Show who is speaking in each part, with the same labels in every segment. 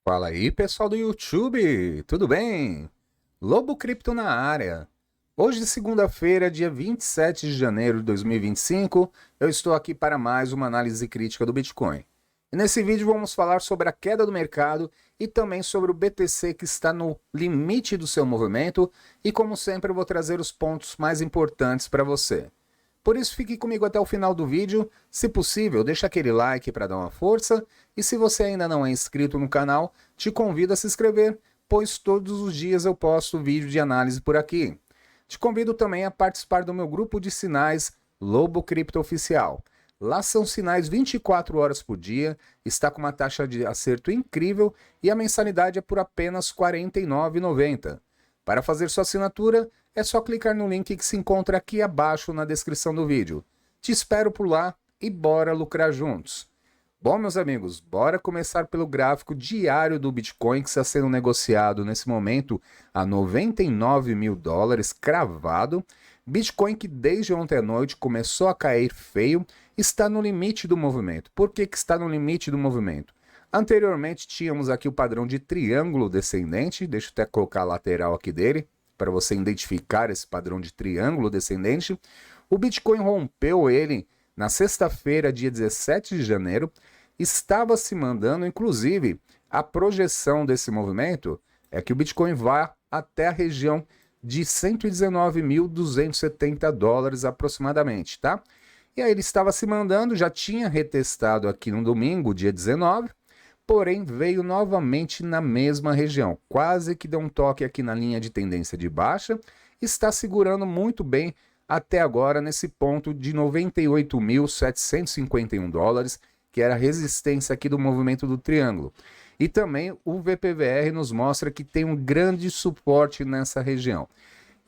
Speaker 1: Fala aí, pessoal do YouTube, tudo bem? Lobo Cripto na área. Hoje, segunda-feira, dia 27 de janeiro de 2025, eu estou aqui para mais uma análise crítica do Bitcoin. E nesse vídeo vamos falar sobre a queda do mercado e também sobre o BTC que está no limite do seu movimento e, como sempre, eu vou trazer os pontos mais importantes para você. Por isso, fique comigo até o final do vídeo. Se possível, deixa aquele like para dar uma força. E se você ainda não é inscrito no canal, te convido a se inscrever, pois todos os dias eu posto vídeo de análise por aqui. Te convido também a participar do meu grupo de sinais Lobo Cripto Oficial. Lá são sinais 24 horas por dia, está com uma taxa de acerto incrível e a mensalidade é por apenas R$ 49,90. Para fazer sua assinatura, é só clicar no link que se encontra aqui abaixo na descrição do vídeo. Te espero por lá e bora lucrar juntos. Bom, meus amigos, bora começar pelo gráfico diário do Bitcoin que está sendo negociado nesse momento a 99 mil dólares cravado. Bitcoin que desde ontem à noite começou a cair feio, está no limite do movimento. Por que está no limite do movimento? Anteriormente tínhamos aqui o padrão de triângulo descendente, deixa eu até colocar a lateral aqui dele, para você identificar esse padrão de triângulo descendente. O Bitcoin rompeu ele na sexta-feira, dia 17 de janeiro, estava se mandando, inclusive, a projeção desse movimento é que o Bitcoin vá até a região de 119.270 dólares aproximadamente, tá? E aí ele estava se mandando, já tinha retestado aqui no domingo, dia 19, porém veio novamente na mesma região, quase que deu um toque aqui na linha de tendência de baixa, está segurando muito bem até agora nesse ponto de 98.751 dólares, que era a resistência aqui do movimento do triângulo. E também o VPVR nos mostra que tem um grande suporte nessa região.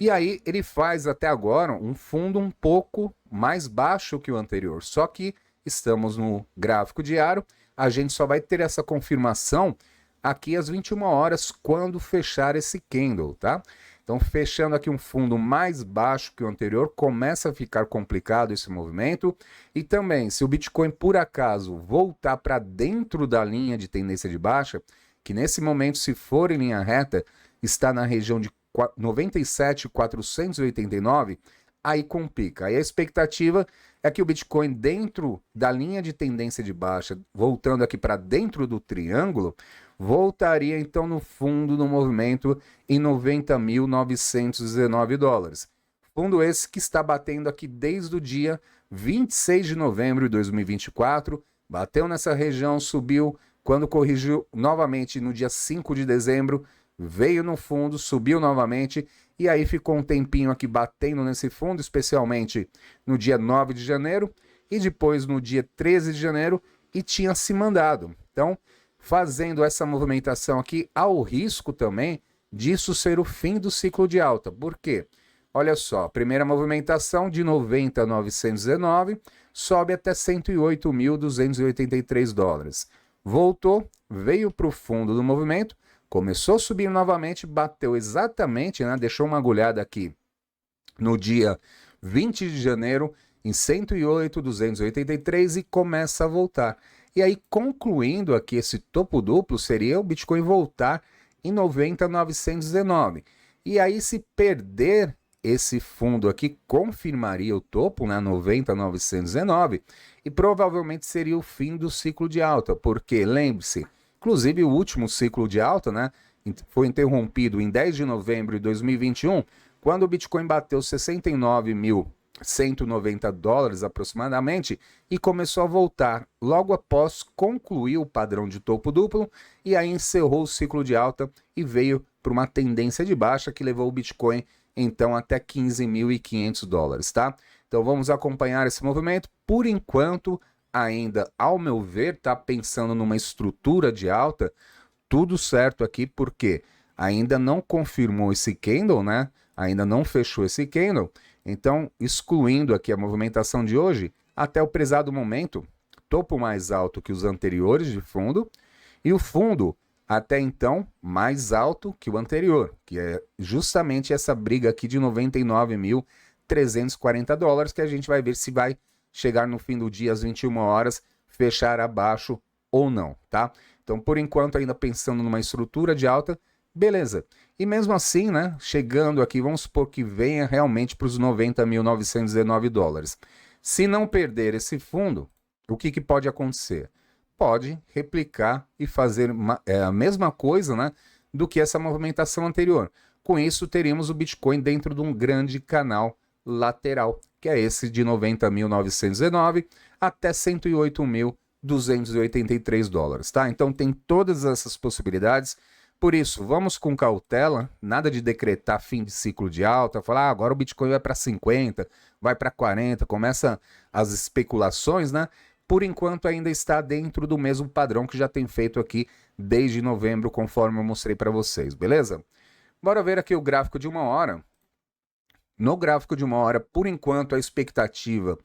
Speaker 1: E aí ele faz até agora um fundo um pouco mais baixo que o anterior, só que estamos no gráfico diário, a gente só vai ter essa confirmação aqui às 21 horas quando fechar esse candle, tá? Então, fechando aqui um fundo mais baixo que o anterior, começa a ficar complicado esse movimento. E também, se o Bitcoin por acaso voltar para dentro da linha de tendência de baixa, que nesse momento, se for em linha reta, está na região de 97.489, aí complica. Aí a expectativa é que o Bitcoin dentro da linha de tendência de baixa, voltando aqui para dentro do triângulo, voltaria então no fundo do movimento em 90.919 dólares. Fundo esse que está batendo aqui desde o dia 26 de novembro de 2024, bateu nessa região, subiu, quando corrigiu novamente no dia 5 de dezembro, veio no fundo, subiu novamente e aí ficou um tempinho aqui batendo nesse fundo, especialmente no dia 9 de janeiro e depois no dia 13 de janeiro e tinha se mandado. Então, fazendo essa movimentação aqui, há o risco também disso ser o fim do ciclo de alta. Por quê? Olha só, primeira movimentação de 90.919 sobe até 108.283 dólares. Voltou, veio para o fundo do movimento, começou a subir novamente, bateu exatamente, né, deixou uma agulhada aqui no dia 20 de janeiro em 108.283 e começa a voltar. E aí, concluindo aqui esse topo duplo, seria o Bitcoin voltar em 90.919. E aí, se perder esse fundo aqui, confirmaria o topo, né, 90.919, e provavelmente seria o fim do ciclo de alta, porque, lembre-se, inclusive o último ciclo de alta, né, foi interrompido em 10 de novembro de 2021, quando o Bitcoin bateu 69.190 dólares aproximadamente e começou a voltar logo após concluir o padrão de topo duplo e aí encerrou o ciclo de alta e veio para uma tendência de baixa que levou o Bitcoin então até 15.500 dólares, tá? Então vamos acompanhar esse movimento. Por enquanto, ainda, ao meu ver, tá pensando numa estrutura de alta, tudo certo aqui, porque ainda não confirmou esse candle, né? Ainda não fechou esse candle. Então, excluindo aqui a movimentação de hoje, até o prezado momento, topo mais alto que os anteriores de fundo, e o fundo, até então, mais alto que o anterior, que é justamente essa briga aqui de 99.340 dólares, que a gente vai ver se vai chegar no fim do dia às 21 horas, fechar abaixo ou não, tá? Então, por enquanto, ainda pensando numa estrutura de alta, beleza. E mesmo assim, né, chegando aqui, vamos supor que venha realmente para os 90.919 dólares. Se não perder esse fundo, o que pode acontecer? Pode replicar e fazer a mesma coisa, né, do que essa movimentação anterior. Com isso, teríamos o Bitcoin dentro de um grande canal lateral, que é esse de 90.919 até 108.283 dólares, tá? Então tem todas essas possibilidades. Por isso, vamos com cautela, nada de decretar fim de ciclo de alta, falar agora o Bitcoin vai para 50, vai para 40, começa as especulações, né? Por enquanto ainda está dentro do mesmo padrão que já tem feito aqui desde novembro, conforme eu mostrei para vocês, beleza? Bora ver aqui o gráfico de 1 hora. No gráfico de 1 hora, por enquanto, a expectativa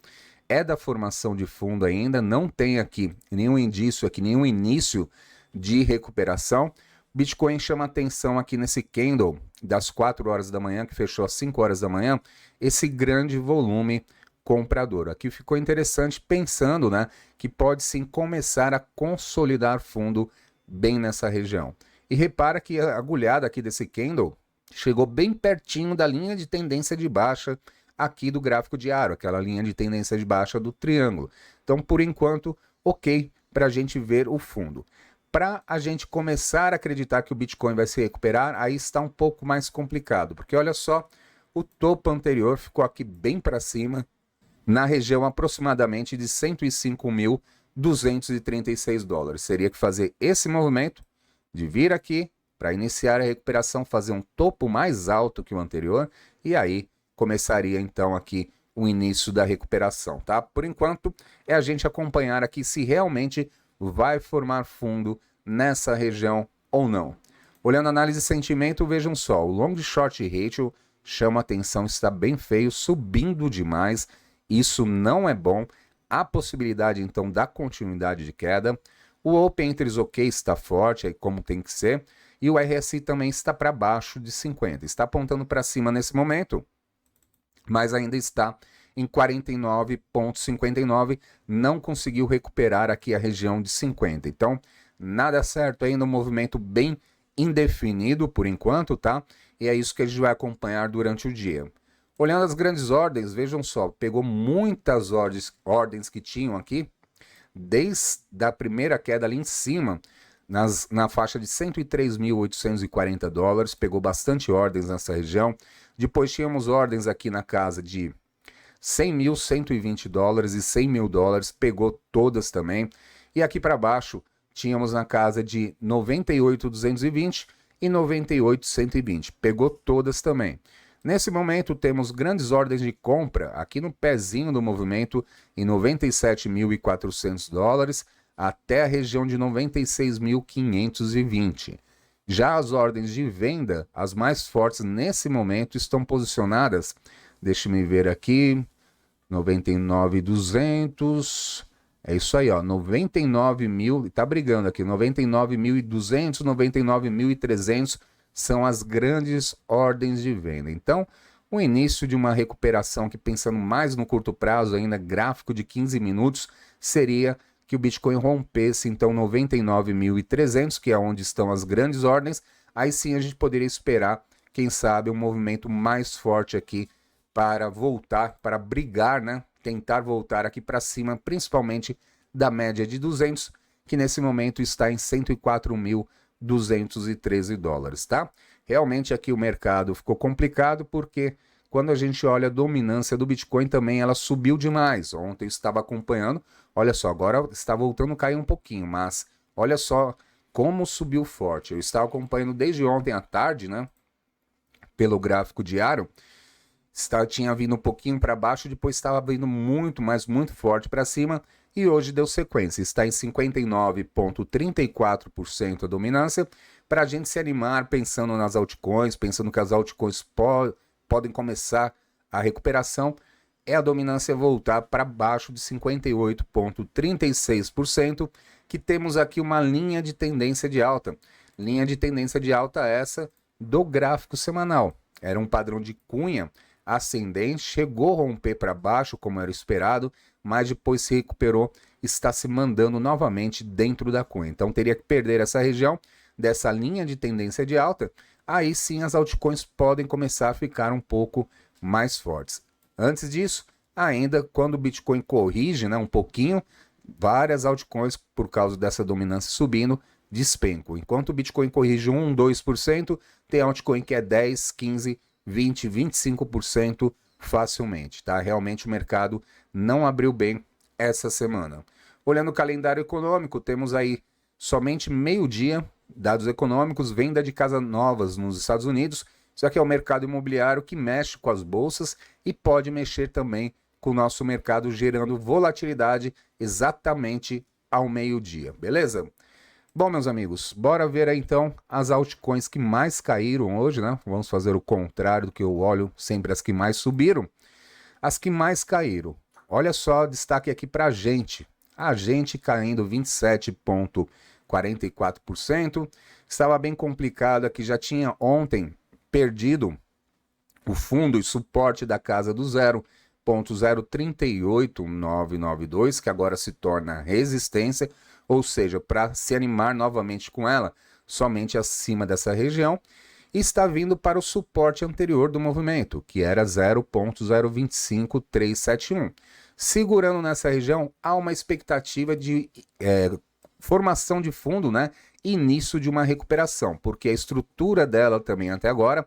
Speaker 1: é da formação de fundo ainda, não tem aqui nenhum indício, aqui nenhum início de recuperação. Bitcoin chama atenção aqui nesse candle das 4 horas da manhã, que fechou às 5 horas da manhã, esse grande volume comprador. Aqui ficou interessante pensando, né, que pode sim começar a consolidar fundo bem nessa região. E repara que a agulhada aqui desse candle chegou bem pertinho da linha de tendência de baixa aqui do gráfico diário, aquela linha de tendência de baixa do triângulo. Então, por enquanto, ok para a gente ver o fundo. Para a gente começar a acreditar que o Bitcoin vai se recuperar, aí está um pouco mais complicado, porque olha só, o topo anterior ficou aqui bem para cima, na região aproximadamente de 105.236 dólares. Seria que fazer esse movimento de vir aqui para iniciar a recuperação, fazer um topo mais alto que o anterior, e aí começaria então aqui o início da recuperação, tá? Por enquanto, é a gente acompanhar aqui se realmente vai formar fundo nessa região ou não. Olhando a análise de sentimento, vejam só, o long short ratio chama atenção, está bem feio, subindo demais, isso não é bom. Há possibilidade então da continuidade de queda. O Open Interest OK está forte, aí como tem que ser, e o RSI também está para baixo de 50, está apontando para cima nesse momento, mas ainda está em 49,59, não conseguiu recuperar aqui a região de 50. Então, nada certo ainda, um movimento bem indefinido por enquanto, tá? E é isso que a gente vai acompanhar durante o dia. Olhando as grandes ordens, vejam só, pegou muitas ordens que tinham aqui, desde a primeira queda ali em cima, na faixa de 103.840 dólares, pegou bastante ordens nessa região. Depois tínhamos ordens aqui na casa de 100.120 dólares e 100 mil dólares, pegou todas também. E aqui para baixo tínhamos na casa de 98.220 e 98.120, pegou todas também. Nesse momento temos grandes ordens de compra aqui no pezinho do movimento em 97.400 dólares até a região de 96.520. Já as ordens de venda, as mais fortes nesse momento, estão posicionadas, deixe-me ver aqui, 99.200, é isso aí, ó, 99.000, tá brigando aqui, 99.200, 99.300 são as grandes ordens de venda. Então, o início de uma recuperação que, pensando mais no curto prazo, ainda gráfico de 15 minutos, seria que o Bitcoin rompesse, então, 99.300, que é onde estão as grandes ordens. Aí sim a gente poderia esperar, quem sabe, um movimento mais forte aqui para voltar, para brigar, né? Tentar voltar aqui para cima, principalmente da média de 200, que nesse momento está em 104.213 dólares, tá? Realmente aqui o mercado ficou complicado porque quando a gente olha a dominância do Bitcoin também ela subiu demais. Ontem eu estava acompanhando, olha só, agora está voltando a cair um pouquinho, mas olha só como subiu forte. Eu estava acompanhando desde ontem à tarde, né? Pelo gráfico diário, tinha vindo um pouquinho para baixo, depois estava vindo muito, mas muito forte para cima, e hoje deu sequência, está em 59,34% a dominância, para a gente se animar pensando nas altcoins, pensando que as altcoins podem começar a recuperação, é a dominância voltar para baixo de 58,36%, que temos aqui uma linha de tendência de alta. Linha de tendência de alta essa do gráfico semanal. Era um padrão de cunha ascendente, chegou a romper para baixo, como era esperado, mas depois se recuperou está se mandando novamente dentro da coin. Então teria que perder essa região dessa linha de tendência de alta, aí sim as altcoins podem começar a ficar um pouco mais fortes. Antes disso, ainda quando o Bitcoin corrige, né, um pouquinho, várias altcoins, por causa dessa dominância subindo, despencam. Enquanto o Bitcoin corrige 1, 2%, tem altcoin que é 10, 15, 20, 25% facilmente, tá? Realmente o mercado não abriu bem essa semana. Olhando o calendário econômico, temos aí somente meio-dia, dados econômicos, venda de casas novas nos Estados Unidos. Isso aqui é o mercado imobiliário que mexe com as bolsas e pode mexer também com o nosso mercado, gerando volatilidade exatamente ao meio-dia, beleza? Bom, meus amigos, bora ver aí então as altcoins que mais caíram hoje, né? Vamos fazer o contrário do que eu olho, sempre as que mais subiram. As que mais caíram, olha só, destaque aqui pra gente. A gente caindo 27,44%. Estava bem complicado aqui, já tinha ontem perdido o fundo e suporte da casa do 0,038992, que agora se torna resistência, ou seja, para se animar novamente com ela, somente acima dessa região, e está vindo para o suporte anterior do movimento, que era 0,025371. Segurando nessa região, há uma expectativa de formação de fundo, né? Início de uma recuperação, porque a estrutura dela também até agora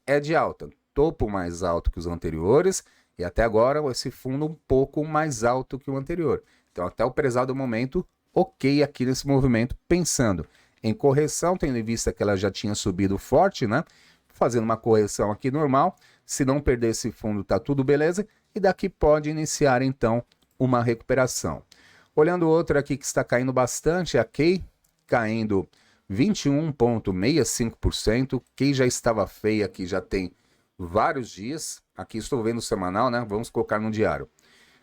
Speaker 1: é de alta, topo mais alto que os anteriores, e até agora esse fundo um pouco mais alto que o anterior. Então até o prezado momento, ok aqui nesse movimento, pensando em correção, tendo em vista que ela já tinha subido forte, né? Fazendo uma correção aqui normal, se não perder esse fundo tá tudo beleza, e daqui pode iniciar então uma recuperação. Olhando outra aqui que está caindo bastante, a Key, caindo 21,65%, Key já estava feia aqui, já tem vários dias, aqui estou vendo o semanal, né? Vamos colocar no diário.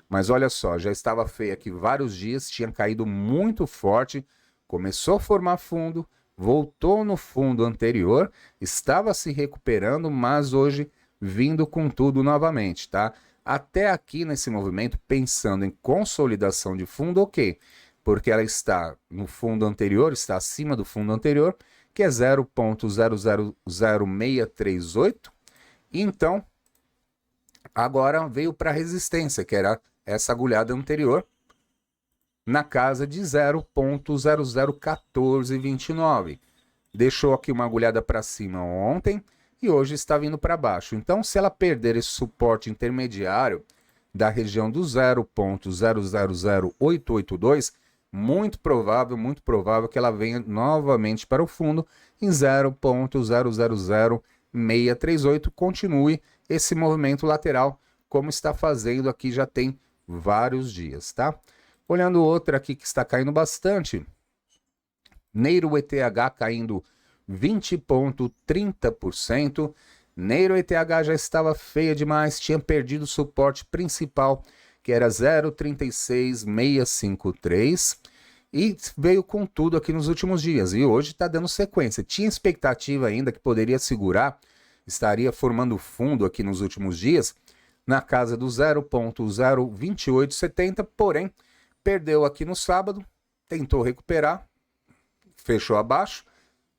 Speaker 1: Mas olha só, já estava feia aqui vários dias, tinha caído muito forte, começou a formar fundo, voltou no fundo anterior, estava se recuperando, mas hoje vindo com tudo novamente, tá? Até aqui nesse movimento, pensando em consolidação de fundo, ok, porque ela está no fundo anterior, está acima do fundo anterior, que é 0,000638, então agora veio para a resistência, que era essa agulhada anterior, na casa de 0,001429. Deixou aqui uma agulhada para cima ontem e hoje está vindo para baixo. Então, se ela perder esse suporte intermediário da região do 0,000882, muito provável que ela venha novamente para o fundo em 0,000638, continue esse movimento lateral, como está fazendo aqui já tem vários dias, tá? Olhando outra aqui que está caindo bastante, Neiro ETH caindo 20,30%. Neiro ETH já estava feia demais, tinha perdido o suporte principal, que era 0,36653, e veio com tudo aqui nos últimos dias, e hoje está dando sequência. Tinha expectativa ainda que poderia segurar, estaria formando fundo aqui nos últimos dias, na casa do 0,02870, porém, perdeu aqui no sábado, tentou recuperar, fechou abaixo.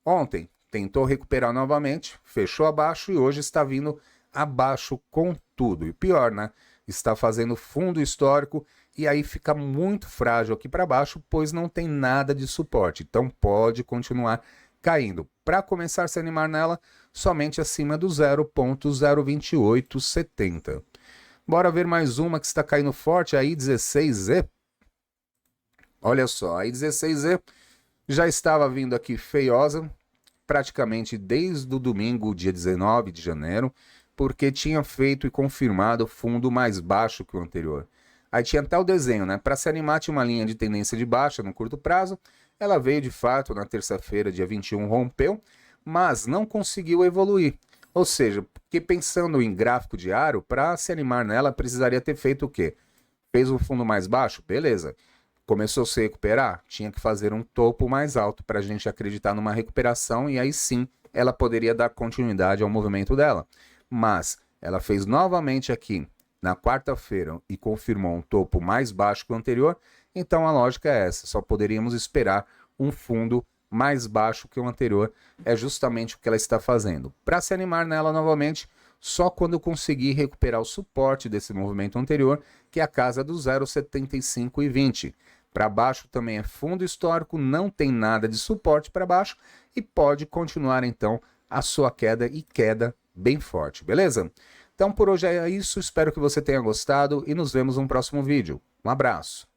Speaker 1: Ontem tentou recuperar novamente, fechou abaixo e hoje está vindo abaixo com tudo. E pior, né? Está fazendo fundo histórico e aí fica muito frágil aqui para baixo, pois não tem nada de suporte. Então pode continuar caindo. Para começar a se animar nela, somente acima do 0,02870. Bora ver mais uma que está caindo forte, a I16Z. Olha só, a I16Z já estava vindo aqui feiosa, praticamente desde o domingo, dia 19 de janeiro, porque tinha feito e confirmado fundo mais baixo que o anterior. Aí tinha até o desenho, né? Para se animar, tinha uma linha de tendência de baixa no curto prazo. Ela veio de fato na terça-feira, dia 21, rompeu, mas não conseguiu evoluir. Ou seja, porque pensando em gráfico diário, para se animar nela, precisaria ter feito o quê? Fez um fundo mais baixo? Beleza. Começou a se recuperar? Tinha que fazer um topo mais alto para a gente acreditar numa recuperação e aí sim ela poderia dar continuidade ao movimento dela. Mas ela fez novamente aqui na quarta-feira e confirmou um topo mais baixo que o anterior, Então a lógica é essa, só poderíamos esperar um fundo mais baixo que o anterior, é justamente o que ela está fazendo. Para se animar nela novamente, só quando conseguir recuperar o suporte desse movimento anterior, que é a casa do 0,7520. Para baixo também é fundo histórico, não tem nada de suporte para baixo e pode continuar então a sua queda e queda bem forte, beleza? Então por hoje é isso, espero que você tenha gostado e nos vemos no próximo vídeo. Um abraço!